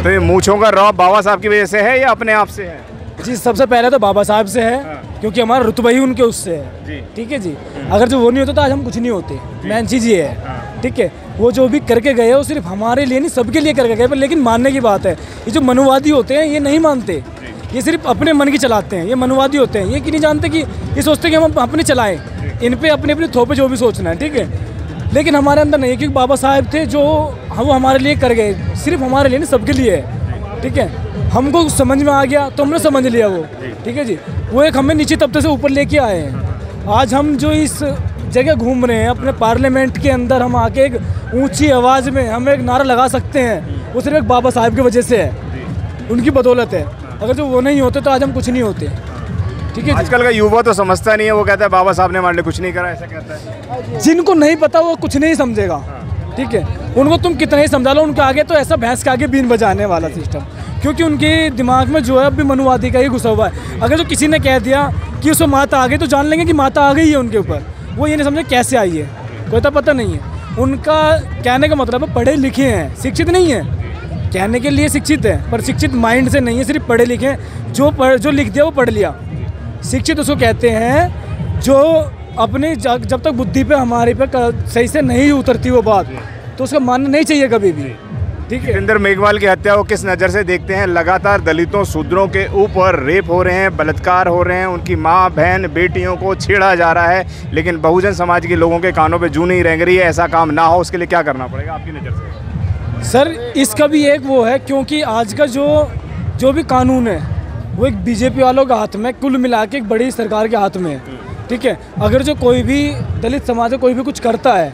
तो ये मूंछों का रौब बाबा साहब की वजह से है या अपने आप से है? जी, सबसे पहले तो बाबा साहब से है, क्योंकि हमारा रुतबा ही उनके उससे है। ठीक है जी। अगर जो वो नहीं होता तो आज हम कुछ नहीं होते। मेन चीज़ ये है, ठीक है। वो जो भी करके गए वो सिर्फ हमारे लिए नहीं, सबके लिए करके गए। पर लेकिन मानने की बात है, ये जो मनुवादी होते हैं ये नहीं मानते, ये सिर्फ अपने मन की चलाते हैं। ये मनुवादी होते हैं, ये कि नहीं जानते कि ये सोचते कि हम अपने चलाएं, इन पे अपने अपने थोपे जो भी सोचना है, ठीक है। लेकिन हमारे अंदर नहीं है, क्योंकि बाबा साहब थे जो वो हमारे लिए कर गए, सिर्फ हमारे लिए नहीं सबके लिए है, ठीक है। हमको समझ में आ गया तो हमने समझ लिया वो, ठीक है जी। वो एक हमें नीचे तबके से ऊपर लेके आए हैं। आज हम जो इस जगह घूम रहे हैं अपने पार्लियामेंट के अंदर, हम आके एक ऊंची आवाज़ में हम एक नारा लगा सकते हैं, वो सिर्फ एक बाबा साहब की वजह से है, उनकी बदौलत है। अगर जो वो नहीं होते तो आज हम कुछ नहीं होते, ठीक है। आजकल का युवा तो समझता नहीं है, वो कहता है बाबा साहब ने हमारे लिए कुछ नहीं करा, ऐसा कहता है। जिनको नहीं पता वो कुछ नहीं समझेगा, ठीक है। उनको तुम कितना ही समझा लो, उनके आगे तो ऐसा भैंस के आगे बीन बजाने वाला सिस्टम, क्योंकि उनके दिमाग में जो है अभी मनुवादी का ही घुसा हुआ है। अगर जो किसी ने कह दिया कि उसको माता आ गई तो जान लेंगे कि माता आ गई है उनके ऊपर, वो ये नहीं समझे कैसे आई है, कोई तो पता नहीं है। उनका कहने का मतलब है पढ़े लिखे हैं, शिक्षित नहीं है। कहने के लिए शिक्षित है पर शिक्षित माइंड से नहीं है, सिर्फ पढ़े लिखे हैं। जो लिख दिया वो पढ़ लिया। शिक्षित उसको कहते हैं जो अपने जब तक बुद्धि पे हमारे पे सही से नहीं उतरती वो बात, तो उसका मानना नहीं चाहिए कभी भी, ठीक है। जितेंद्र मेघवाल की हत्या को किस नज़र से देखते हैं? लगातार दलितों शूद्रों के ऊपर रेप हो रहे हैं, बलात्कार हो रहे हैं, उनकी माँ बहन बेटियों को छेड़ा जा रहा है, लेकिन बहुजन समाज के लोगों के कानों पे जूं नहीं रेंग रही है। ऐसा काम ना हो उसके लिए क्या करना पड़ेगा आपकी नज़र से? सर, इसका भी एक वो है, क्योंकि आज का जो भी कानून है वो एक बीजेपी वालों के हाथ में, कुल मिला के एक बड़ी सरकार के हाथ में है, ठीक है। अगर जो कोई भी दलित समाज में कोई भी कुछ करता है,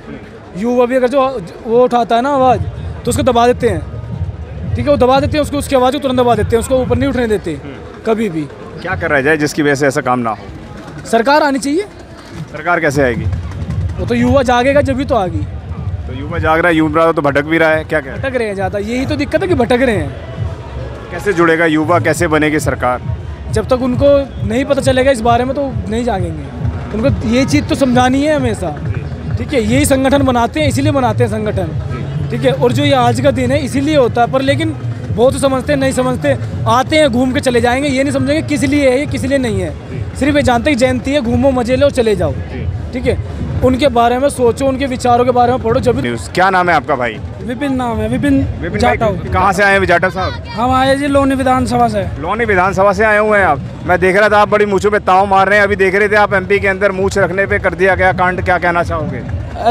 युवा भी अगर जो वो उठाता है ना आवाज़, तो उसको दबा देते हैं, ठीक है। वो दबा देते हैं उसको, उसकी आवाज़ को तुरंत दबा देते हैं, उसको ऊपर नहीं उठने देते कभी भी। क्या कर रहा जाए जिसकी वजह से ऐसा काम ना हो? सरकार आनी चाहिए। सरकार कैसे आएगी? वो तो युवा जागेगा जब भी तो आएगी। तो युवा जाग रहा है, युवा तो भटक भी रहा है, क्या भटक रहे हैं ज़्यादा, यही तो दिक्कत है कि भटक रहे हैं। कैसे जुड़ेगा युवा, कैसे बनेगी सरकार? जब तक उनको नहीं पता चलेगा इस बारे में तो नहीं जागेंगे। उनको ये चीज़ तो समझानी है हमेशा, ठीक है। यही संगठन बनाते हैं, इसीलिए बनाते हैं संगठन, ठीक है। और जो ये आज का दिन है इसीलिए होता है, पर लेकिन बहुत समझते नहीं समझते, आते हैं घूम के चले जाएंगे, ये नहीं समझेंगे किस लिए है ये, किस लिए नहीं है। सिर्फ ये जानते हैं जयंती है, घूमो मजे लो चले जाओ, ठीक है। उनके बारे में सोचो, उनके विचारों के बारे में पढ़ो। जब क्या नाम है आपका भाई? विपिन नाम है, विपिन जाटव। कहाँ से आए हैं जाटव साहब? हम आए जी लोनी विधानसभा से। लोनी विधानसभा से आए हुए हैं आप? मैं देख रहा था आप बड़ी मूंछों पे ताव मार रहे हैं। अभी देख रहे थे आप एमपी के अंदर मूंछ रखने पे कर दिया गया कांड, क्या कहना चाहोगे?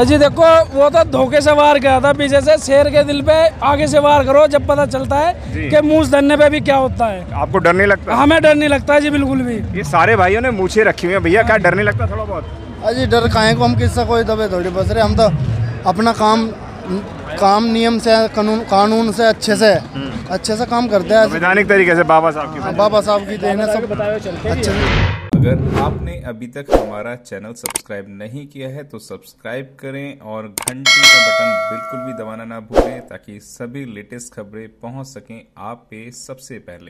जी देखो, वो तो धोखे से वार किया था पीछे से, शेर के दिल पे आगे से वार करो जब पता चलता है कि मूंछ धरने पे भी क्या होता है। आपको डर नहीं लगता? हमें डर नहीं लगता जी, बिल्कुल भी। ये सारे भाइयों ने मूंछें रखी हुई है भैया, क्या डर नहीं लगता थोड़ा बहुत? अजी डर काहे को, हम किससे कोई दबे थोड़ी बस रहे। हम तो अपना काम नियम से, कानून से अच्छे से काम करते हैं, संवैधानिक तरीके से। बाबा साहब की देन है सब अच्छे से। अगर आपने अभी तक हमारा चैनल सब्सक्राइब नहीं किया है तो सब्सक्राइब करें और घंटी का बटन बिल्कुल भी दबाना ना भूलें, ताकि सभी लेटेस्ट खबरें पहुंच सकें आप पे सबसे पहले।